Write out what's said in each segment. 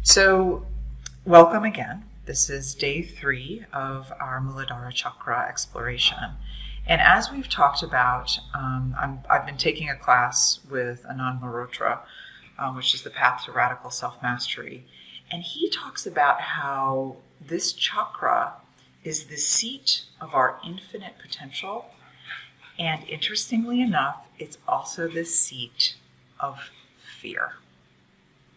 So, welcome again. This is day 3 of our Muladhara Chakra exploration. And as we've talked about, I've been taking a class with Anand Mehrotra, which is the Path to Radical Self-Mastery. And he talks about how this chakra is the seat of our infinite potential. And interestingly enough, it's also the seat of fear.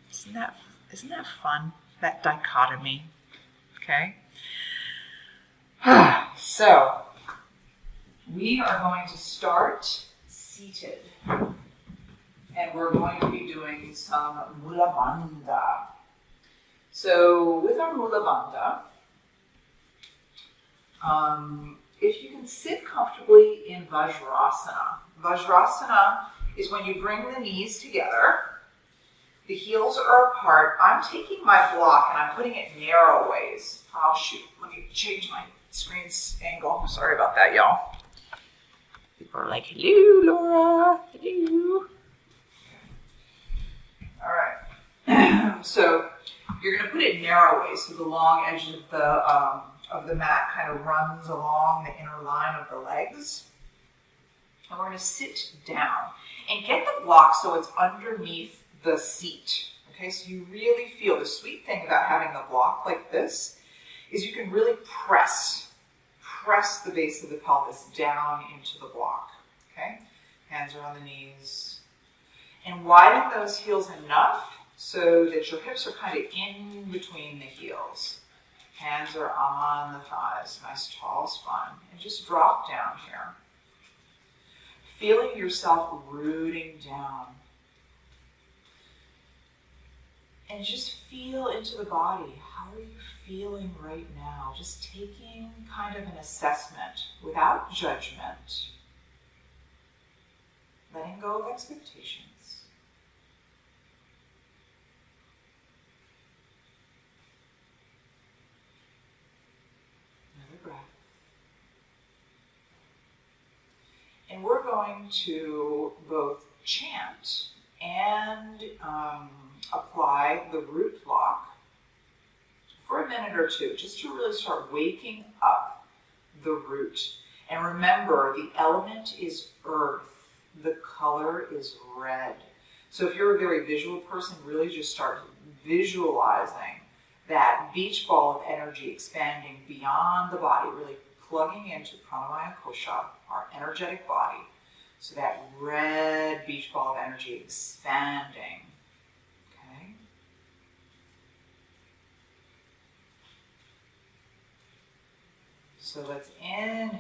Isn't that fun, that dichotomy? Okay. So, we are going to start seated. And we're going to be doing some mulabandha. So, with our mulabandha, if you can sit comfortably in Vajrasana. Vajrasana is when you bring the knees together. The heels are apart. I'm taking my block and I'm putting it narrow ways. Oh shoot, let me change my screen's angle. Sorry about that, y'all. People are like, hello, Laura. Hello. All right. So you're going to put it narrow ways, so the long edge of the mat kind of runs along the inner line of the legs. And we're going to sit down and get the block so it's underneath the seat. Okay, so you really feel, the sweet thing about having the block like this is you can really press the base of the pelvis down into the block. Okay, hands are on the knees. And widen those heels enough so that your hips are kind of in between the heels. Hands are on the thighs, nice tall spine. And just drop down here. Feeling yourself rooting down. And just feel into the body. How are you feeling right now? Just taking kind of an assessment without judgment. Letting go of expectations. Another breath. And we're going to both chant and apply the root block for a minute or two, just to really start waking up the root. And remember, the element is earth. The color is red. So if you're a very visual person, really just start visualizing that beach ball of energy expanding beyond the body, really plugging into pranamaya kosha, our energetic body. So that red beach ball of energy expanding. Okay? So let's inhale.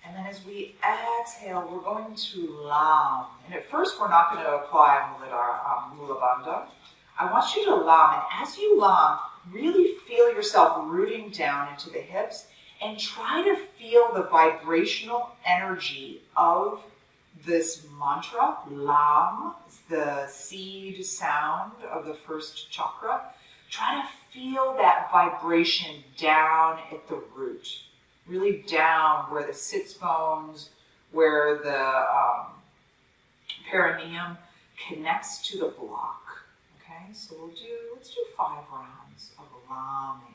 And then as we exhale, we're going to lam. And at first, we're not going to apply mulabandha. I want you to lam. And as you lam, really feel yourself rooting down into the hips. And try to feel the vibrational energy of this mantra, Lam, the seed sound of the first chakra. Try to feel that vibration down at the root, really down where the sits bones, where the perineum connects to the block. Okay, so let's do 5 rounds of lambing.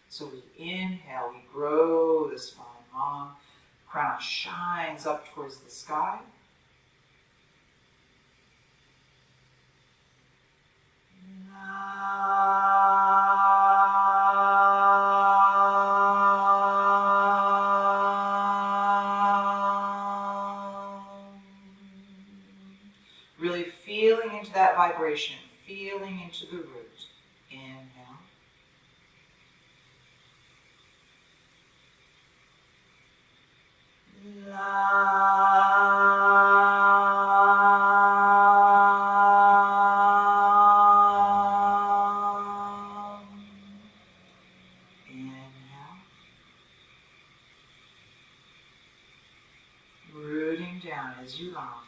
So we inhale, we grow the spine long, crown shines up towards the sky. Really feeling into that vibration, feeling into the root. Inhale. Inhale. Rooting down as you long.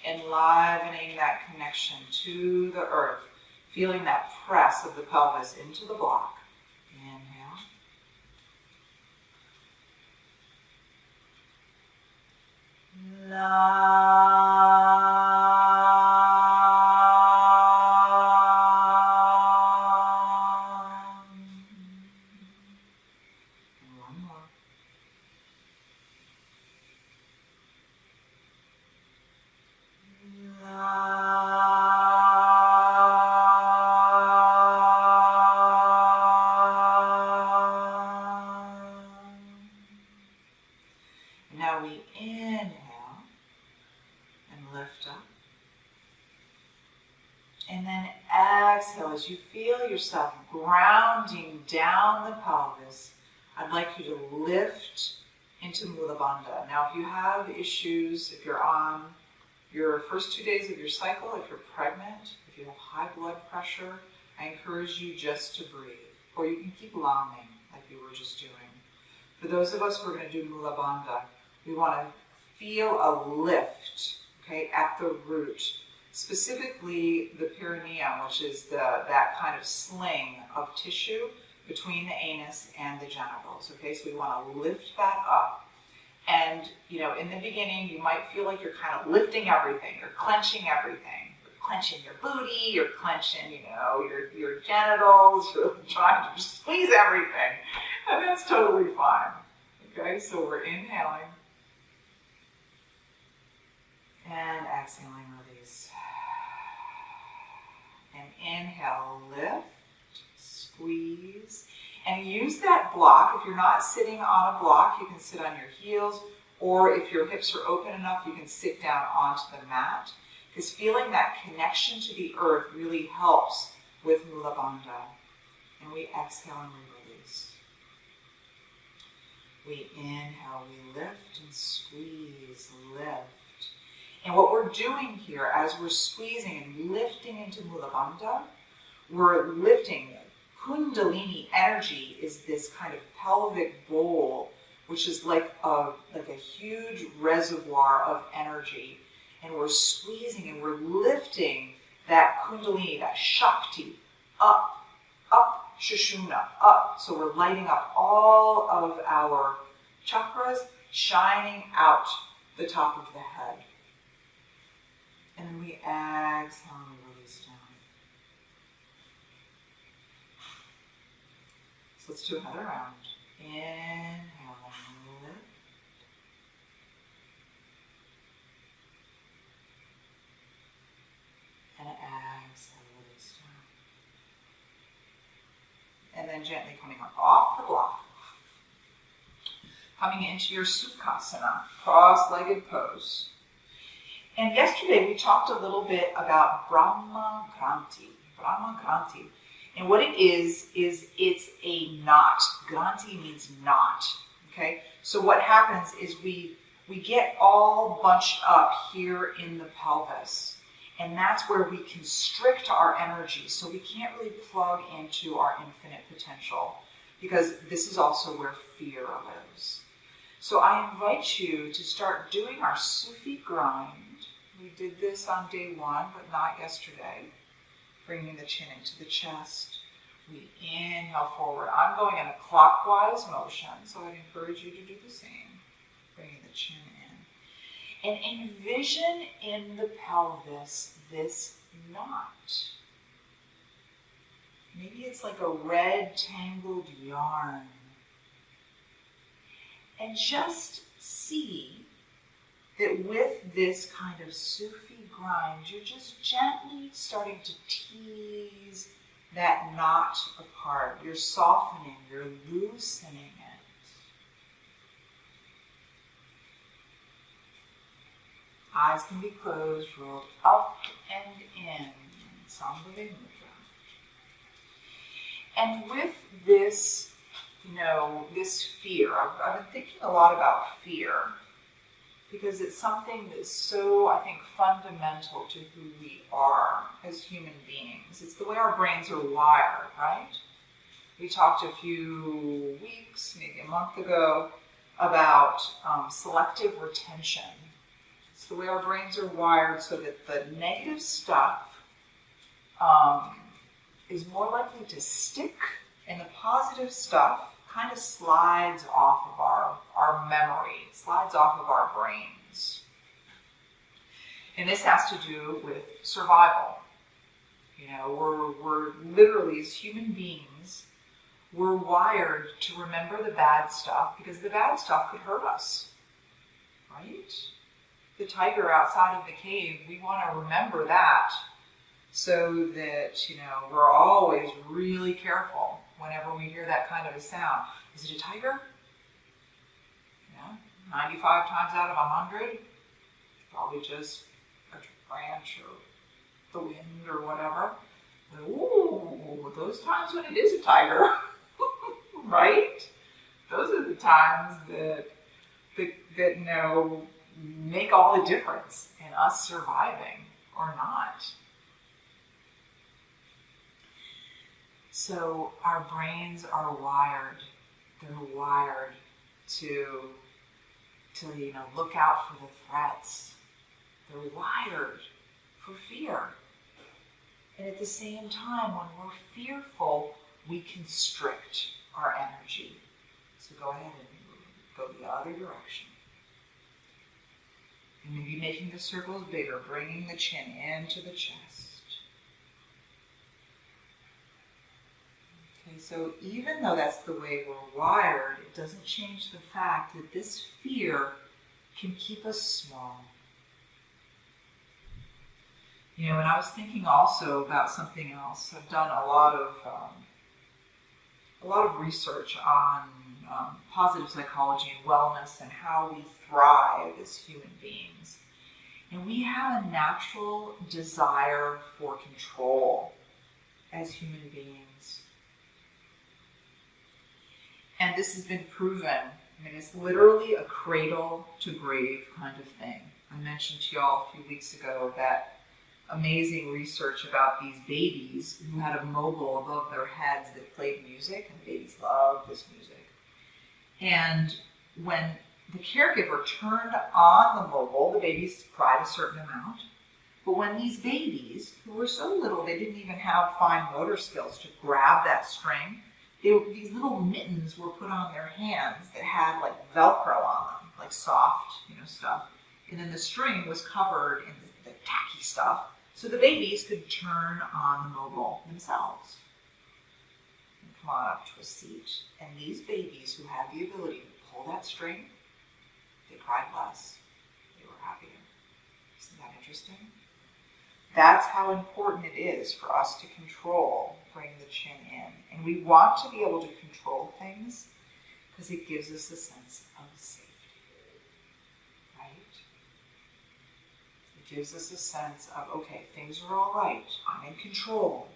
Enlivening that connection to the earth, feeling that press of the pelvis into the block. Inhale. Now we inhale and lift up. And then exhale as you feel yourself grounding down the pelvis. I'd like you to lift into mulabandha. Now if you have issues, if you're on your first 2 days of your cycle, if you're pregnant, if you have high blood pressure, I encourage you just to breathe. Or you can keep longing like you were just doing. For those of us who are going to do mulabandha, we want to feel a lift, okay, at the root. Specifically the perineum, which is that kind of sling of tissue between the anus and the genitals, okay? So we want to lift that up. And, you know, in the beginning, you might feel like you're kind of lifting everything. You're clenching everything. You're clenching your booty. You're clenching, you know, your genitals. You're trying to squeeze everything. And that's totally fine, okay? So we're inhaling. And exhaling, release. And inhale, lift, squeeze. And use that block. If you're not sitting on a block, you can sit on your heels. Or if your hips are open enough, you can sit down onto the mat. Because feeling that connection to the earth really helps with mulabandha. And we exhale and we release. We inhale, we lift and squeeze, lift. And what we're doing here, as we're squeezing and lifting into mulabandha, we're lifting. Kundalini energy is this kind of pelvic bowl, which is like a huge reservoir of energy. And we're squeezing and we're lifting that kundalini, that shakti, up, shushumna, up. So we're lighting up all of our chakras, shining out the top of the head. And then we exhale and we release down. So let's do another round. Inhale and lift. And exhale, release down. And then gently coming up off the block. Coming into your Sukhasana, cross-legged pose. And yesterday we talked a little bit about Brahma Granti. Brahma Granti. And what it is it's a knot. Granti means knot. Okay? So what happens is we get all bunched up here in the pelvis. And that's where we constrict our energy. So we can't really plug into our infinite potential. Because this is also where fear lives. So I invite you to start doing our Sufi grind. We did this on day 1, but not yesterday. Bringing the chin into the chest. We inhale forward. I'm going in a clockwise motion, so I'd encourage you to do the same. Bringing the chin in. And envision in the pelvis this knot. Maybe it's like a red tangled yarn. And just see that with this kind of Sufi grind, you're just gently starting to tease that knot apart. You're softening, you're loosening it. Eyes can be closed, rolled up and in. Sambhava Mudra. And with this, this fear, I've been thinking a lot about fear. Because it's something that's so, I think, fundamental to who we are as human beings. It's the way our brains are wired, right? We talked a few weeks, maybe a month ago, about selective retention. It's the way our brains are wired so that the negative stuff is more likely to stick, and the positive stuff kind of slides off of our memory, slides off of our brains. And this has to do with survival. You know, we're literally, as human beings, we're wired to remember the bad stuff because the bad stuff could hurt us, right? The tiger outside of the cave, we want to remember that so that, you know, we're always really careful whenever we hear that kind of a sound. Is it a tiger? Yeah, 95 times out of 100, probably just a branch or the wind or whatever. But, ooh, those times when it is a tiger, right? Those are the times that you know, make all the difference in us surviving or not. So our brains are wired. They're wired to you know, look out for the threats. They're wired for fear. And at the same time, when we're fearful, we constrict our energy. So go ahead and go the other direction. And maybe making the circles bigger, bringing the chin into the chest. Okay, so even though that's the way we're wired, it doesn't change the fact that this fear can keep us small. You know, and I was thinking also about something else. I've done a lot of research on positive psychology and wellness and how we thrive as human beings. And we have a natural desire for control as human beings. And this has been proven. I mean, it's literally a cradle to grave kind of thing. I mentioned to y'all a few weeks ago that amazing research about these babies who had a mobile above their heads that played music, and the babies loved this music. And when the caregiver turned on the mobile, the babies cried a certain amount. But when these babies, who were so little, they didn't even have fine motor skills to grab that string, these little mittens were put on their hands that had like Velcro on them, like soft, you know, stuff. And then the string was covered in the tacky stuff, so the babies could turn on the mobile themselves. And come on up to a seat. And these babies who had the ability to pull that string, they cried less. They were happier. Isn't that interesting? That's how important it is for us to control, bring the chin in. And we want to be able to control things because it gives us a sense of safety. Gives us a sense of, okay, things are all right. I'm in control.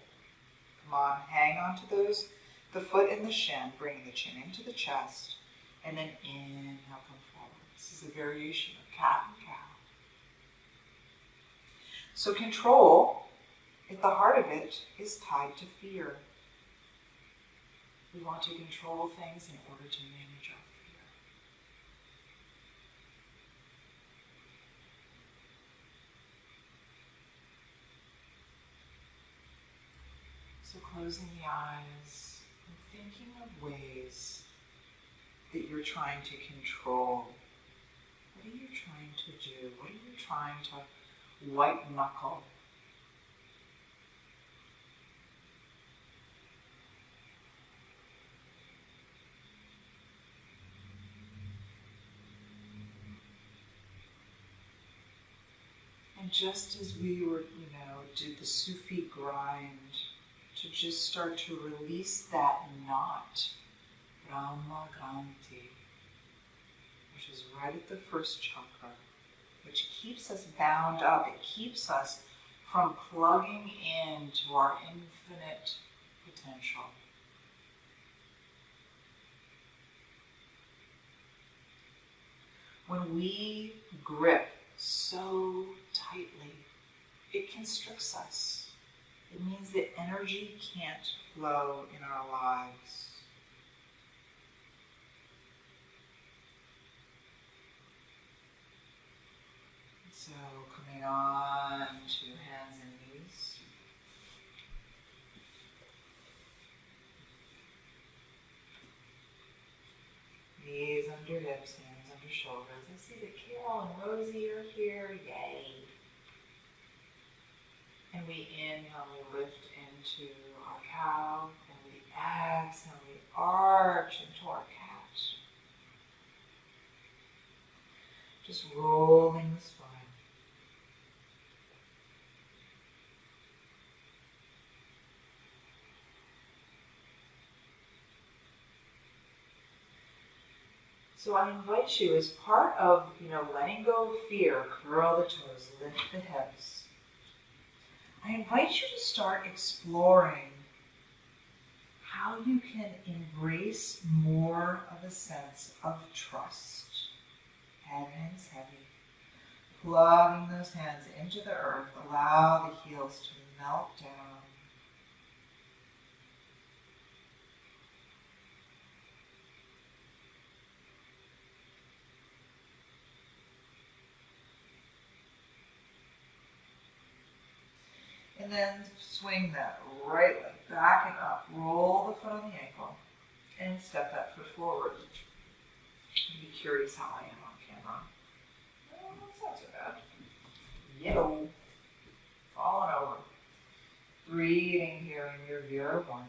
Come on, hang on to those, the foot and the shin, bringing the chin into the chest, and then inhale, come forward. This is a variation of cat and cow. So control, at the heart of it, is tied to fear. We want to control things in order to manage our fear. So closing the eyes and thinking of ways that you're trying to control. What are you trying to do? What are you trying to white knuckle? And just as we were, did the Sufi grind, to just start to release that knot, Brahmaganti, which is right at the first chakra, which keeps us bound up. It keeps us from plugging into our infinite potential. When we grip so tightly, it constricts us. It means that energy can't flow in our lives. So coming on to hands and knees. Knees under hips, hands under shoulders. I see that Carol and Rosie are here. Yay. we inhale, we lift into our cow, and we exhale, we arch into our cat. Just rolling the spine. So I invite you, as part of, letting go of fear, curl the toes, lift the hips. I invite you to start exploring how you can embrace more of a sense of trust. Head hangs heavy. Plugging those hands into the earth, allow the heels to melt down. And then swing that right leg back and up. Roll the foot on the ankle and step that foot forward. Be curious how I am on camera. Oh, that's not so bad. Yo. Falling over. Breathing here in your Vera 1.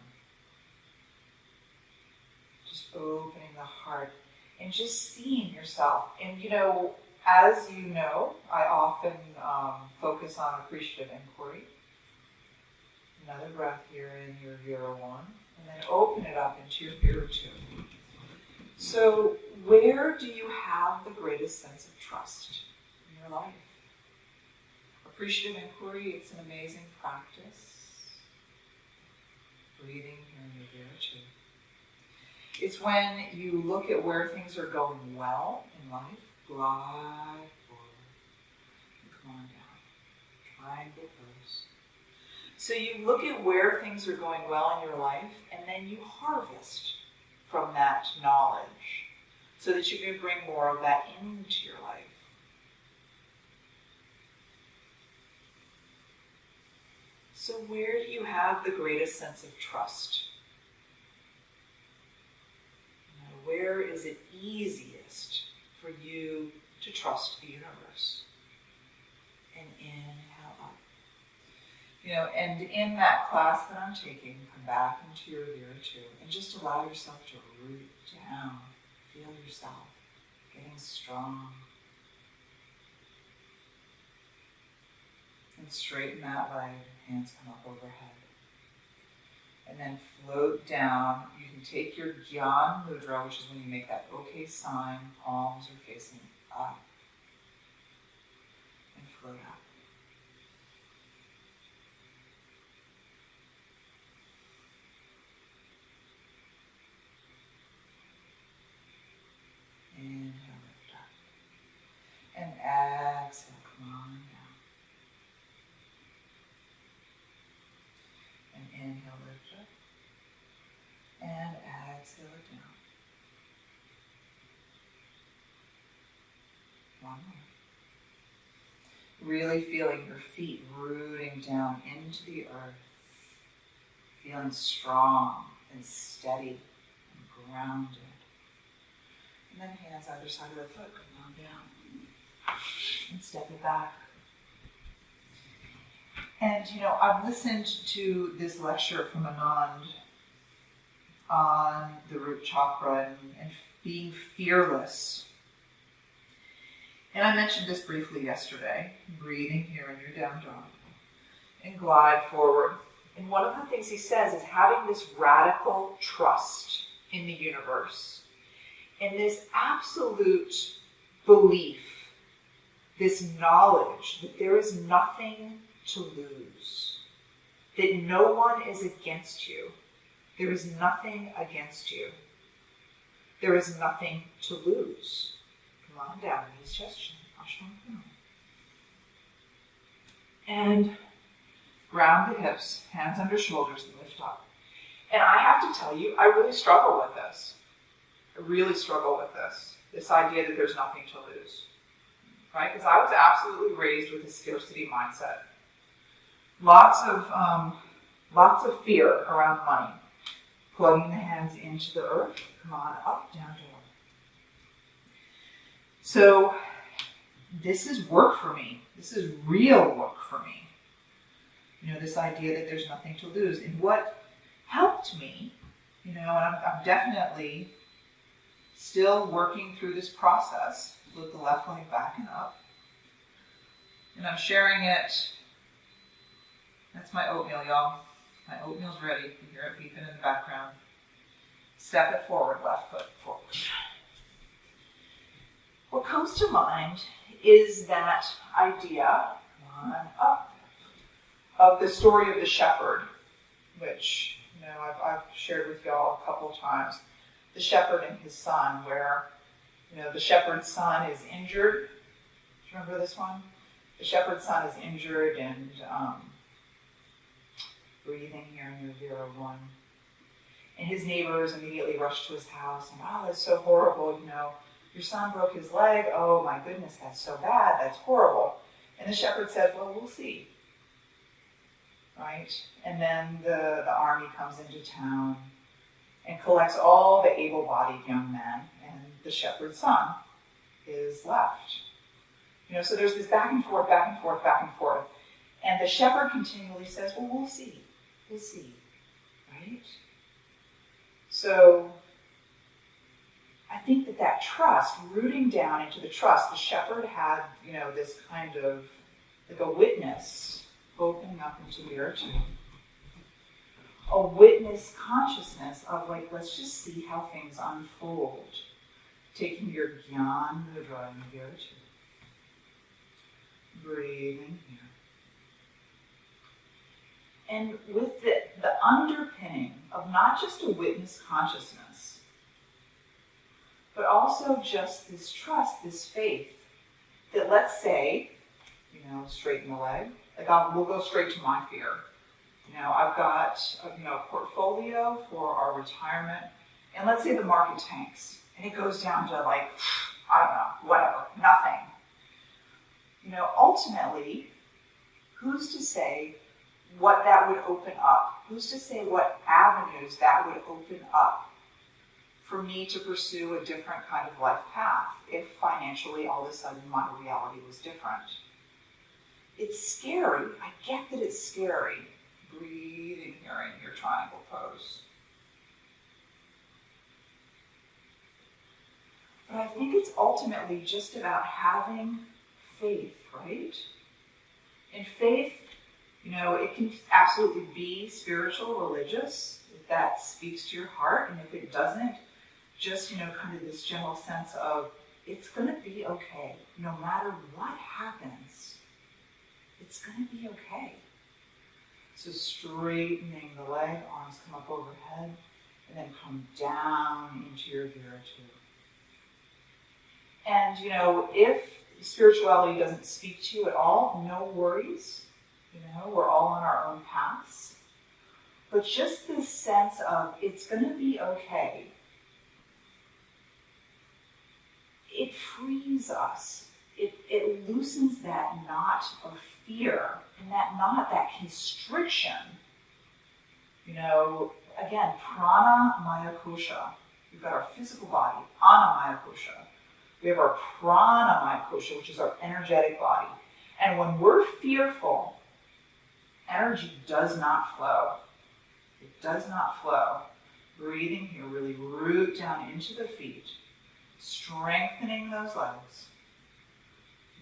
Just opening the heart and just seeing yourself. And as you know, I often focus on appreciative inquiry. Another breath here in your Vera 1, and then open it up into your Vera 2. So, where do you have the greatest sense of trust in your life? Appreciative inquiry, it's an amazing practice. Breathing here in your Vera 2. It's when you look at where things are going well in life, glide forward, and come on down. Triangle pose. So you look at where things are going well in your life, and then you harvest from that knowledge so that you can bring more of that into your life. So where do you have the greatest sense of trust? Where is it easiest for you to trust the universe? And inhale up. And in that class that I'm taking, come back into your Vera 2 and just allow yourself to root down. Feel yourself getting strong. And straighten that leg, hands come up overhead. And then float down. You can take your Gyan Mudra, which is when you make that okay sign, palms are facing up. And float up. Inhale, lift up. And exhale, come on down. And inhale, lift up. And exhale it down. One more. Really feeling your feet rooting down into the earth. Feeling strong and steady and grounded. And then hands either side of the foot, come on down. And step it back. And I've listened to this lecture from Anand on the root chakra and being fearless. And I mentioned this briefly yesterday. Breathing here in your down dog. And glide forward. And one of the things he says is having this radical trust in the universe. And this absolute belief, this knowledge that there is nothing to lose, that no one is against you. There is nothing against you. There is nothing to lose. Come on down, knees, chest, chin, Ashtanga. And ground the hips, hands under shoulders, lift up. And I have to tell you, I really struggle with this. I really struggle with this idea that there's nothing to lose, right? Because I was absolutely raised with a scarcity mindset. Lots of fear around money. Plugging the hands into the earth, come on up, down, down. So this is work for me. This is real work for me. This idea that there's nothing to lose. And what helped me, and I'm definitely still working through this process with the left leg back and up. And I'm sharing it. That's my oatmeal, y'all. My oatmeal's ready. You hear it beeping in the background. Step it forward, left foot forward. What comes to mind is that idea, come on up, of the story of the shepherd, which I've shared with y'all a couple times. The shepherd and his son, where the shepherd's son is injured. Do you remember this one? The shepherd's son is injured and breathing here in your 0-1. And his neighbors immediately rush to his house and, oh, that's so horrible, your son broke his leg. Oh my goodness, that's so bad, that's horrible. And the shepherd said, well, we'll see. Right? And then the army comes into town and collects all the able-bodied young men, and the shepherd's son is left. So there's this back and forth, back and forth, back and forth. And the shepherd continually says, well, we'll see. We'll see. Right? So I think that trust, rooting down into the trust, the shepherd had, this kind of like a witness opening up into the earth. A witness consciousness of let's just see how things unfold. Taking your Gyan Mudra in the Virtu. Breathing here. And with the underpinning of not just a witness consciousness, but also just this trust, this faith, that let's say, straighten the leg. We'll go straight to my fear. I've got a portfolio for our retirement, and let's say the market tanks, and it goes down to I don't know, whatever, nothing. Ultimately, who's to say what that would open up? Who's to say what avenues that would open up for me to pursue a different kind of life path if financially all of a sudden my reality was different? It's scary. I get that it's scary. Breathing here in your triangle pose. But I think it's ultimately just about having faith, right? And faith, it can absolutely be spiritual, religious, if that speaks to your heart, and if it doesn't, just, kind of this general sense of it's going to be okay. No matter what happens, it's going to be okay. So straightening the leg, arms come up overhead, and then come down into your Virtu. And, if spirituality doesn't speak to you at all, no worries. We're all on our own paths. But just this sense of it's going to be okay, it frees us. It loosens that knot of fear and that knot, that constriction. Again, prana maya kosha. We've got our physical body, ana maya kosha. We have our prana maya kosha, which is our energetic body. And when we're fearful, energy does not flow. It does not flow. Breathing here, really root down into the feet, strengthening those legs.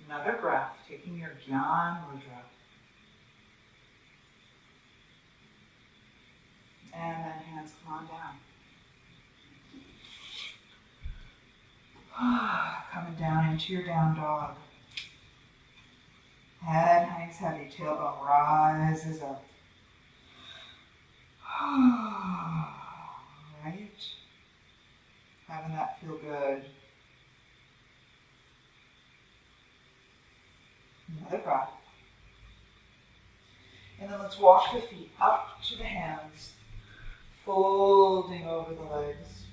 Another breath, taking your Gyan Mudra. And then hands come on down. Coming down into your down dog. Head hangs heavy, tailbone rises up. Right? Having that feel good. Another breath. And then let's walk the feet up to the hands, folding over the legs.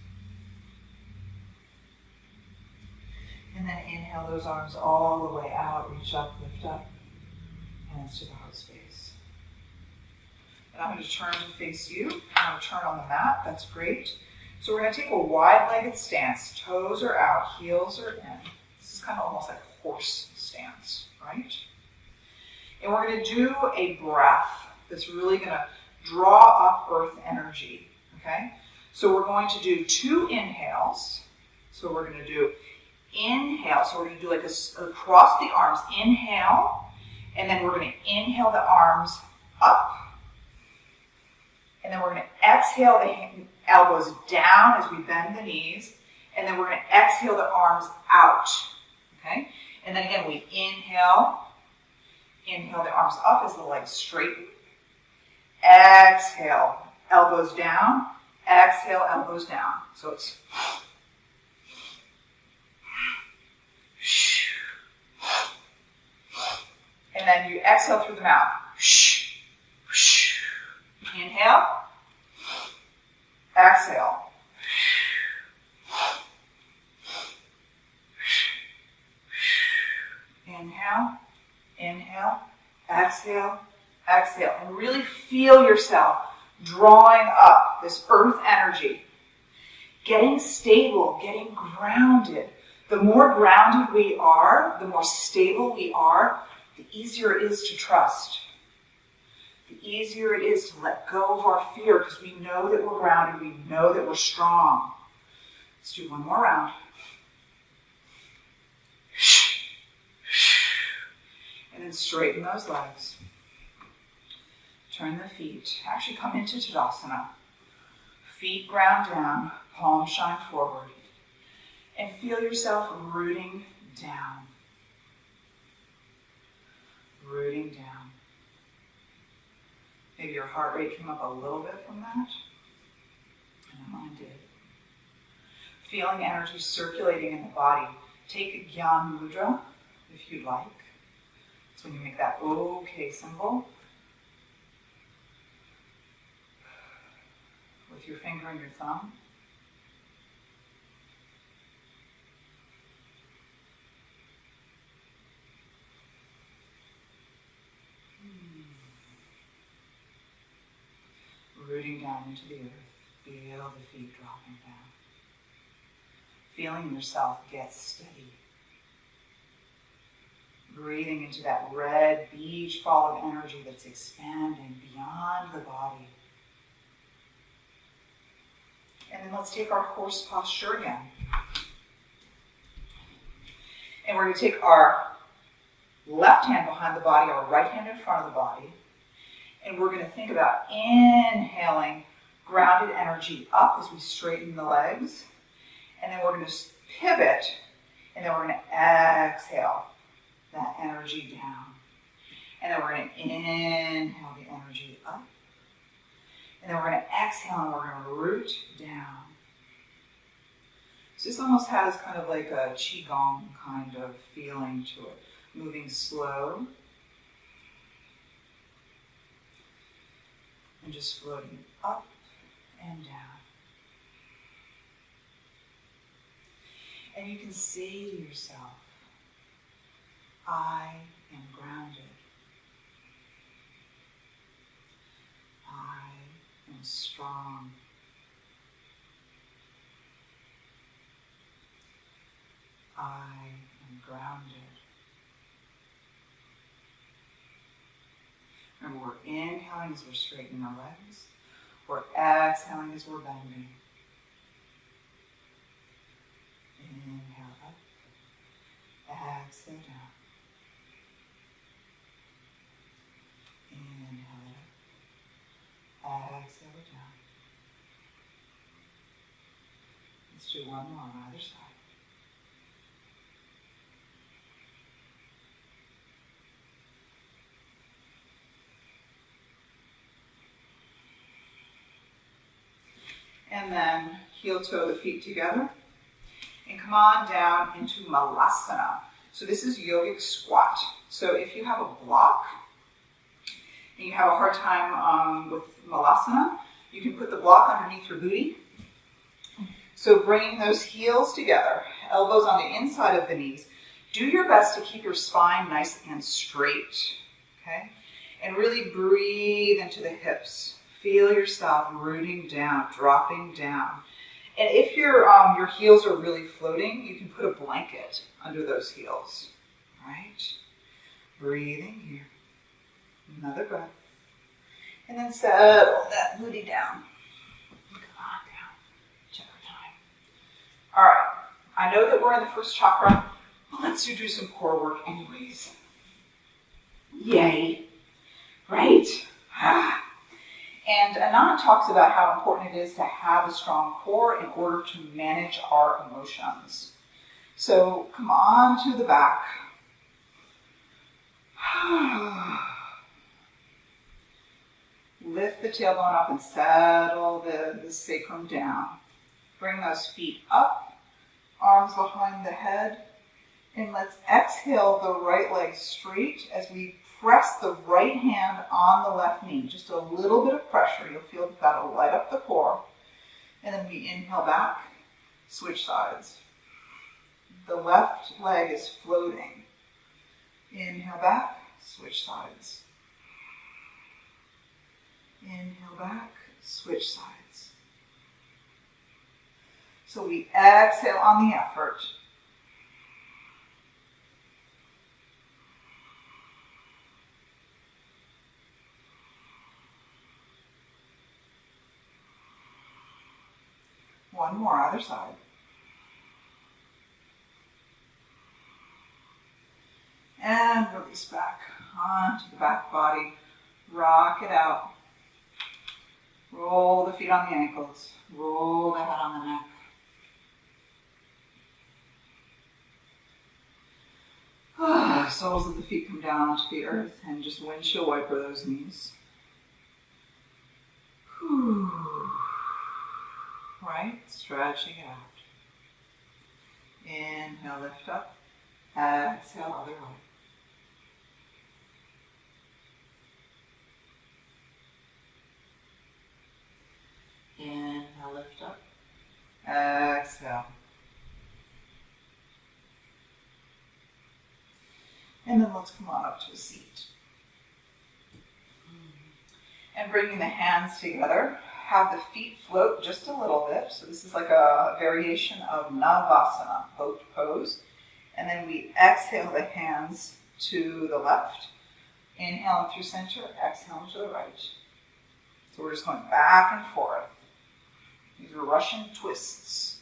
And then inhale those arms all the way out, reach up, lift up, hands to the heart space. And I'm going to turn to face you. I'm going to turn on the mat, that's great. So we're going to take a wide-legged stance. Toes are out, heels are in. This is kind of almost like a horse stance, right? And we're going to do a breath that's really going to draw up earth energy, okay? So we're going to do 2 inhales. So we're going to do inhale. So we're going to do like across the arms. Inhale. And then we're going to inhale the arms up. And then we're going to exhale the elbows down as we bend the knees. And then we're going to exhale the arms out. Okay? And then again, we inhale. Inhale the arms up as the legs straighten. Exhale, elbows down. Exhale, elbows down. So it's... And then you exhale through the mouth. Inhale. Exhale. Inhale. Inhale. Exhale. Exhale. And really feel yourself drawing up this earth energy. Getting stable, getting grounded. The more grounded we are, the more stable we are, the easier it is to trust. The easier it is to let go of our fear because we know that we're grounded, we know that we're strong. Let's do one more round. And then straighten those legs. Turn the feet. Actually come into Tadasana. Feet ground down, palms shine forward. And feel yourself rooting down. Rooting down. Maybe your heart rate came up a little bit from that. I know mine did. Feeling energy circulating in the body. Take a Gyan Mudra if you'd like. It's when you make that okay symbol. With your finger and your thumb. Rooting down into the earth. Feel the feet dropping down. Feeling yourself get steady. Breathing into that red beach ball of energy that's expanding beyond the body. And then let's take our horse posture again. And we're going to take our left hand behind the body, our right hand in front of the body. And we're going to think about inhaling grounded energy up as we straighten the legs. And then we're going to pivot. And then we're going to exhale that energy down. And then we're going to inhale the energy up. And then we're going to exhale and we're going to root down. So this almost has kind of like a Qigong kind of feeling to it. Moving slow. And just floating up and down. And you can say to yourself, I am grounded. I am strong. I am grounded. Remember, we're inhaling as we're straightening our legs. We're exhaling as we're bending. Inhale up. Exhale down. Inhale up. Exhale down. Let's do one more on either side. And then heel toe the feet together. And come on down into Malasana. So this is yogic squat. So if you have a block and you have a hard time with Malasana, you can put the block underneath your booty. So bringing those heels together, elbows on the inside of the knees. Do your best to keep your spine nice and straight. Okay? And really breathe into the hips. Feel yourself rooting down, dropping down. And if your heels are really floating, you can put a blanket under those heels. Right? Breathing here. Another breath. And then settle that booty down. Come on down. Chakra time. All right. I know that we're in the first chakra. Let's do some core work anyways. Yay. Right? And Anand talks about how important it is to have a strong core in order to manage our emotions. So come on to the back. Lift the tailbone up and settle the sacrum down. Bring those feet up, arms behind the head, and let's exhale the right leg straight as we press the right hand on the left knee. Just a little bit of pressure. You'll feel that'll light up the core. And then we inhale back, switch sides. The left leg is floating. Inhale back, switch sides. Inhale back, switch sides. So we exhale on the effort. One more, other side. And release back onto the back body. Rock it out. Roll the feet on the ankles. Roll the head on the neck. Soles of the feet come down to the earth and just windshield wiper those knees. Right, stretching it out. Inhale, lift up. Exhale, other way. Inhale, lift up. Exhale. And then let's come on up to a seat. And bringing the hands together, have the feet float just a little bit. So this is like a variation of Navasana, boat pose. And then we exhale the hands to the left. Inhale through center, exhale to the right. So we're just going back and forth. These are Russian twists.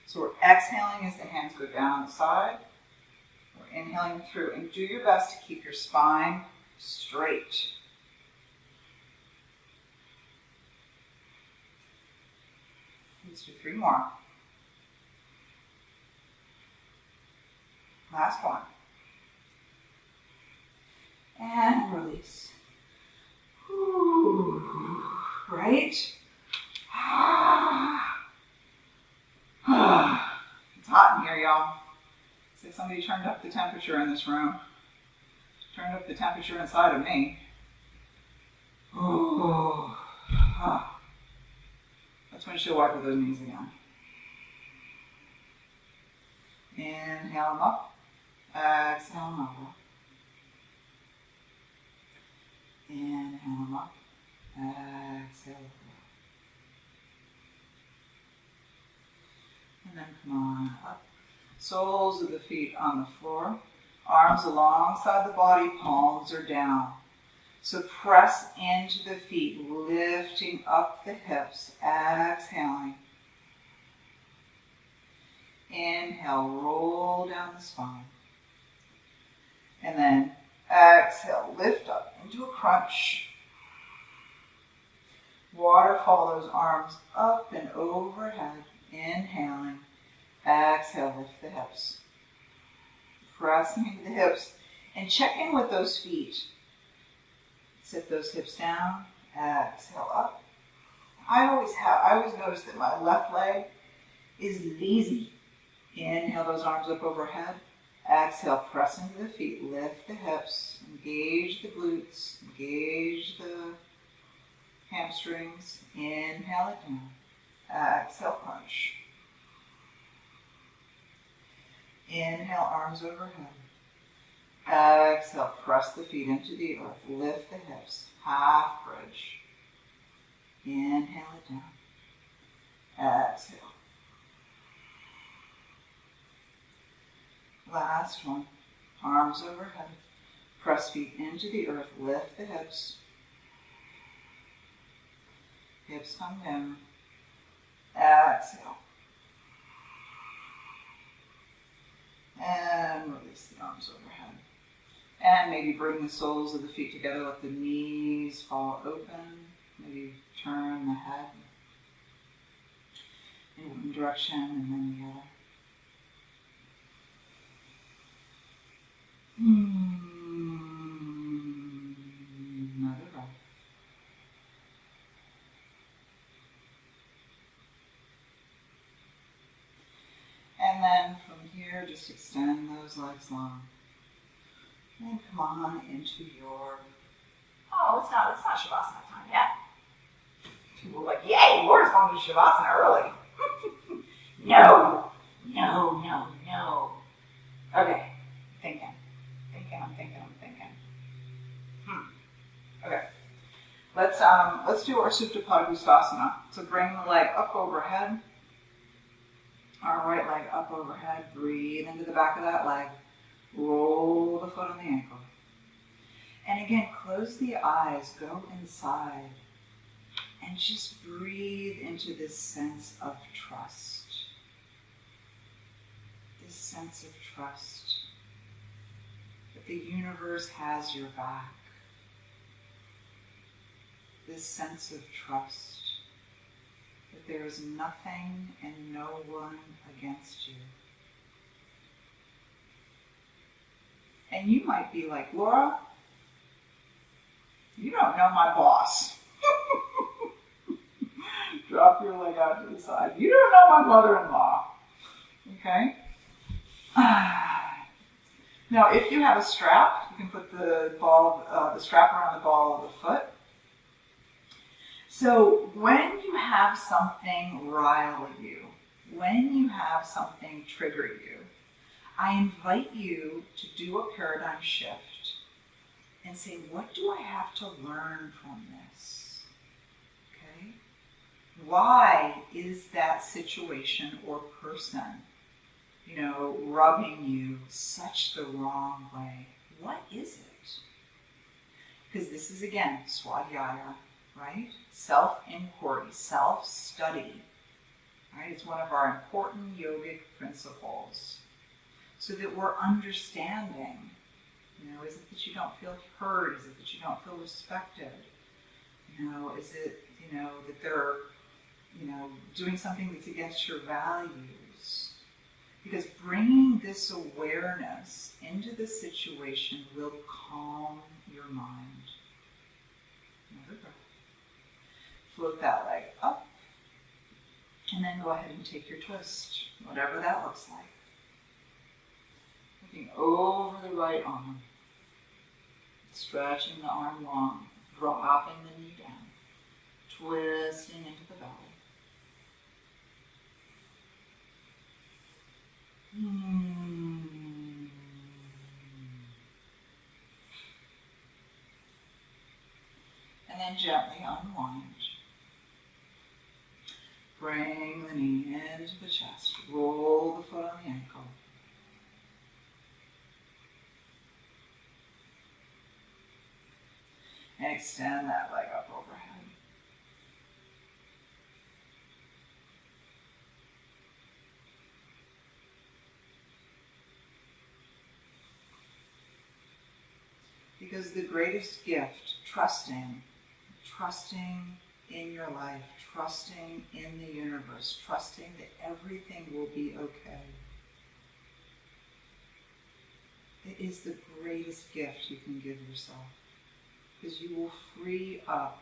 So we're exhaling as the hands go down the side. We're inhaling through, and do your best to keep your spine straight. Let's do 3 more. Last one. And release. Ooh, right? It's hot in here, y'all. It's like somebody turned up the temperature in this room. Turned up the temperature inside of me. Oh. Let's windshield wiper those knees again. Inhale them up. Exhale them over. Inhale them up. Exhale them over. And then come on up. Soles of the feet on the floor. Arms alongside the body, palms are down. So press into the feet, lifting up the hips, exhaling. Inhale, roll down the spine. And then exhale, lift up into a crunch. Waterfall those arms up and overhead. Inhaling, exhale, lift the hips. Pressing into the hips and check in with those feet. Sit those hips down, exhale up. I always notice that my left leg is lazy. Inhale those arms up overhead. Exhale, press into the feet, lift the hips, engage the glutes, engage the hamstrings. Inhale it down. Exhale, crunch. Inhale, arms overhead. Exhale, press the feet into the earth. Lift the hips, half bridge. Inhale it down. Exhale. Last one. Arms overhead. Press feet into the earth. Lift the hips. Hips come down. Exhale. And release the arms overhead. And maybe bring the soles of the feet together. Let the knees fall open. Maybe turn the head in one direction and then the other. Another breath. And then from here, just extend those legs long. And come on into your... Oh, it's not Shavasana time yet. People are like, yay, Laura's going to Shavasana early. No. Okay, I'm thinking. Okay, let's do our Supta Padangusthasana. So bring the leg up overhead. Our right leg up overhead. Breathe into the back of that leg. Roll the foot on the ankle. And again, close the eyes, go inside, and just breathe into this sense of trust. This sense of trust that the universe has your back. This sense of trust that there is nothing and no one against you. And you might be like, Laura, you don't know my boss. Drop your leg out to the side. You don't know my mother-in-law. Okay? Now, if you have a strap, you can put the strap around the ball of the foot. So when you have something rile you, when you have something trigger you, I invite you to do a paradigm shift and say, what do I have to learn from this? Okay? Why is that situation or person, rubbing you such the wrong way? What is it? Because this is, again, Swadhyaya, right? Self-inquiry, self-study, right? It's one of our important yogic principles. So that we're understanding, is it that you don't feel heard? Is it that you don't feel respected? Is it, that they're, doing something that's against your values? Because bringing this awareness into the situation will calm your mind. Another breath. Float that leg up, and then go ahead and take your twist, whatever that looks like. Looking over the right arm, stretching the arm long, dropping the knee down, twisting into the belly. And then gently unwind. Bring the knee into the chest. Roll the foot on the ankle. And extend that leg up overhead. Because the greatest gift, trusting in your life, trusting in the universe, trusting that everything will be okay. It is the greatest gift you can give yourself. Because you will free up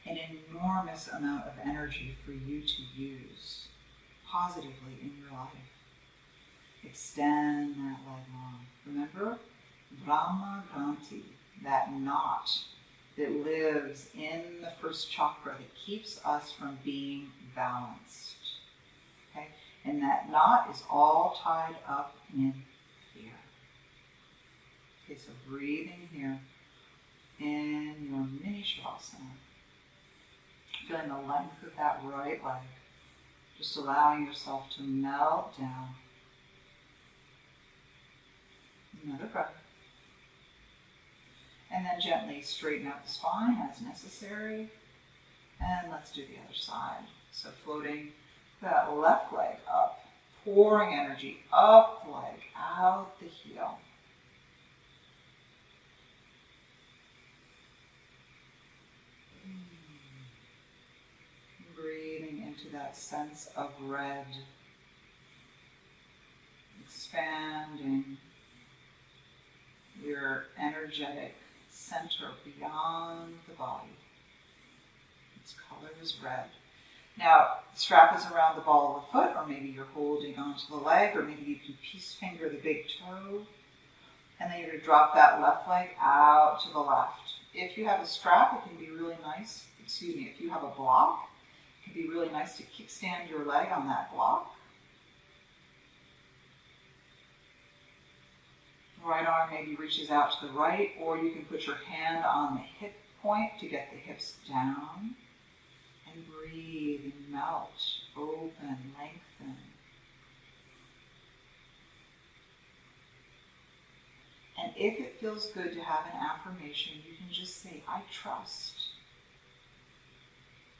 an enormous amount of energy for you to use positively in your life. Extend that leg long. Remember, Brahma Granthi, that knot that lives in the first chakra that keeps us from being balanced. Okay? And that knot is all tied up in fear. Okay, so breathing here. In your mini Shavasana, feeling the length of that right leg, just allowing yourself to melt down. Another breath. And then gently straighten out the spine as necessary. And let's do the other side. So floating that left leg up, pouring energy up the leg, out the heel. Breathing into that sense of red, expanding your energetic center beyond the body. Its color is red. Now, the strap is around the ball of the foot, or maybe you're holding onto the leg, or maybe you can peace finger the big toe. And then you're going to drop that left leg out to the left. If you have a strap, it can be really nice. If you have a block, it can be really nice to kickstand your leg on that block. Right arm maybe reaches out to the right, or you can put your hand on the hip point to get the hips down. And breathe and melt, open, lengthen. And if it feels good to have an affirmation, you can just say, I trust.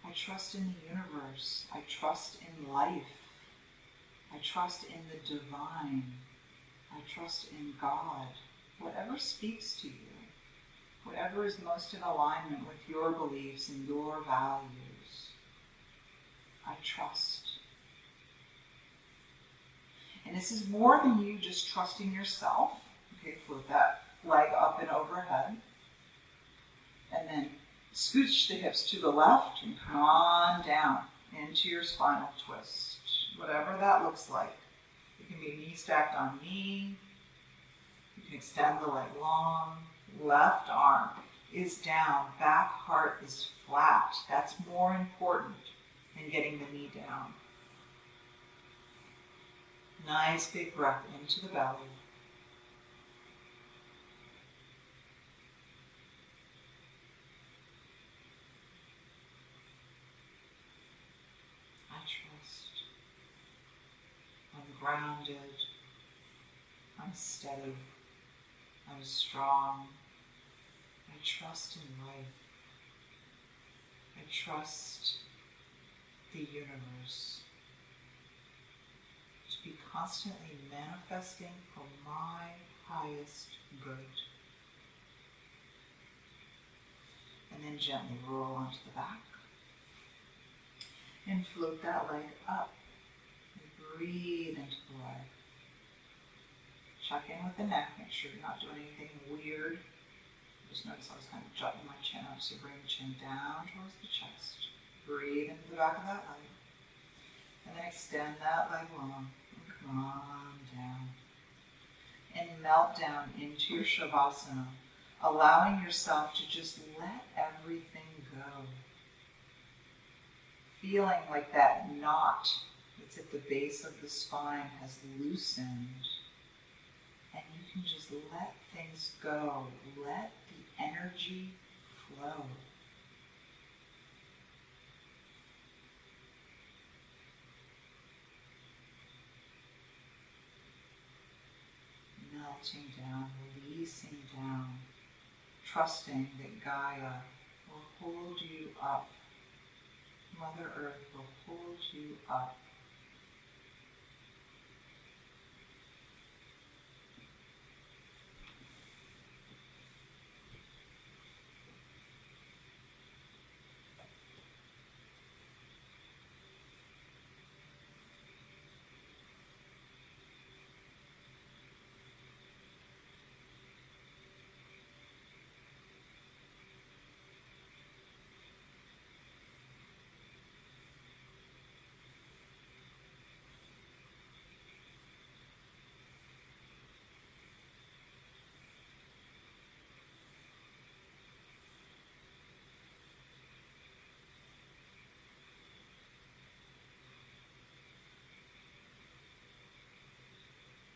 I trust in the universe. I trust in life. I trust in the divine. I trust in God. Whatever speaks to you, whatever is most in alignment with your beliefs and your values, I trust. And this is more than you just trusting yourself. Okay, float that leg up and overhead. And then scooch the hips to the left and come on down into your spinal twist. Whatever that looks like. It can be knee stacked on knee. You can extend the leg long. Left arm is down. Back heart is flat. That's more important than getting the knee down. Nice big breath into the belly. I trust. I'm grounded. I'm steady. I'm strong. I trust in life. I trust the universe to be constantly manifesting for my highest good. And then gently roll onto the back and float that leg up. And breathe into the leg. Check in with the neck. Make sure you're not doing anything weird. Just notice I was kind of jutting my chin up, so bring the chin down towards the chest. Breathe into the back of that leg. And then extend that leg long. And come on down. And melt down into your Shavasana, allowing yourself to just let everything go. Feeling like that knot that's at the base of the spine has loosened. And you can just let things go. Let the energy flow. Melting down, releasing down, trusting that Gaia will hold you up. Mother Earth will hold you up.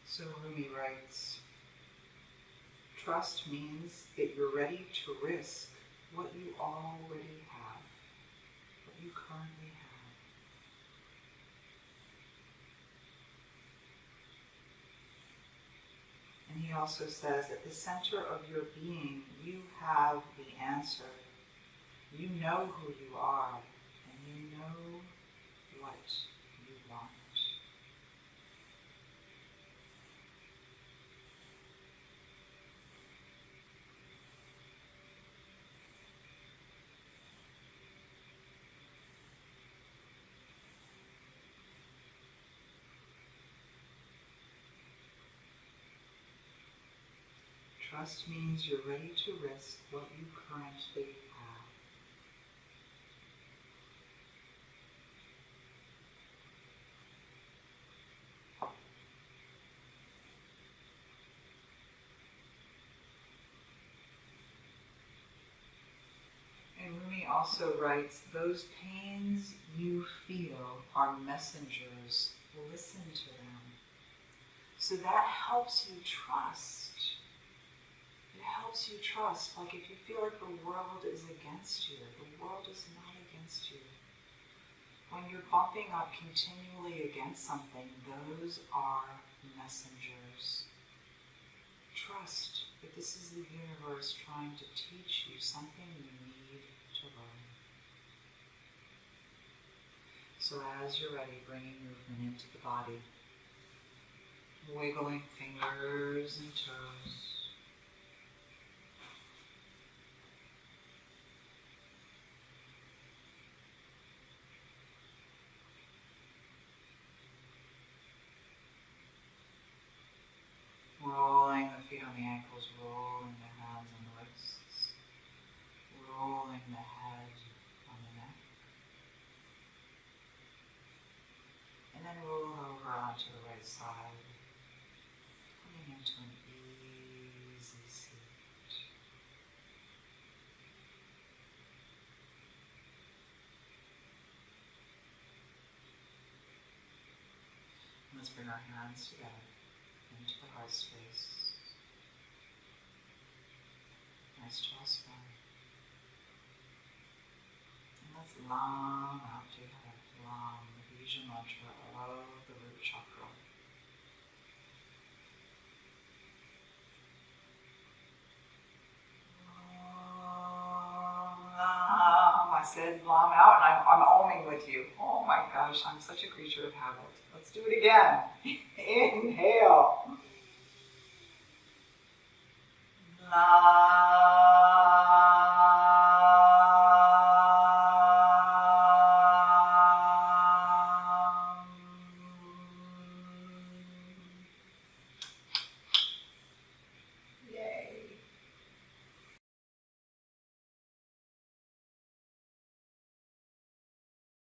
So Rumi writes, trust means that you're ready to risk what you already have, what you currently have. And he also says, at the center of your being you have the answer. You know who you are, and you know what you want. Trust means you're ready to risk what you currently have. And Rumi also writes, those pains you feel are messengers. Listen to them. So that helps you trust. It helps you trust. Like if you feel like the world is against you, the world is not against you. When you're bumping up continually against something, those are messengers. Trust that this is the universe trying to teach you something you need to learn. So as you're ready, bringing movement into the body, wiggling fingers and toes. Rolling the feet on the ankles, rolling the hands on the wrists, rolling the head on the neck. And then roll over onto the right side, coming into an easy seat. Let's bring our hands together into the heart space. Nice jaw spine. And let's long out together. Long, the Bija mantra of the root chakra. I said long out and I'm oming with you. Oh my gosh, I'm such a creature of habit. Let's do it again. Inhale. La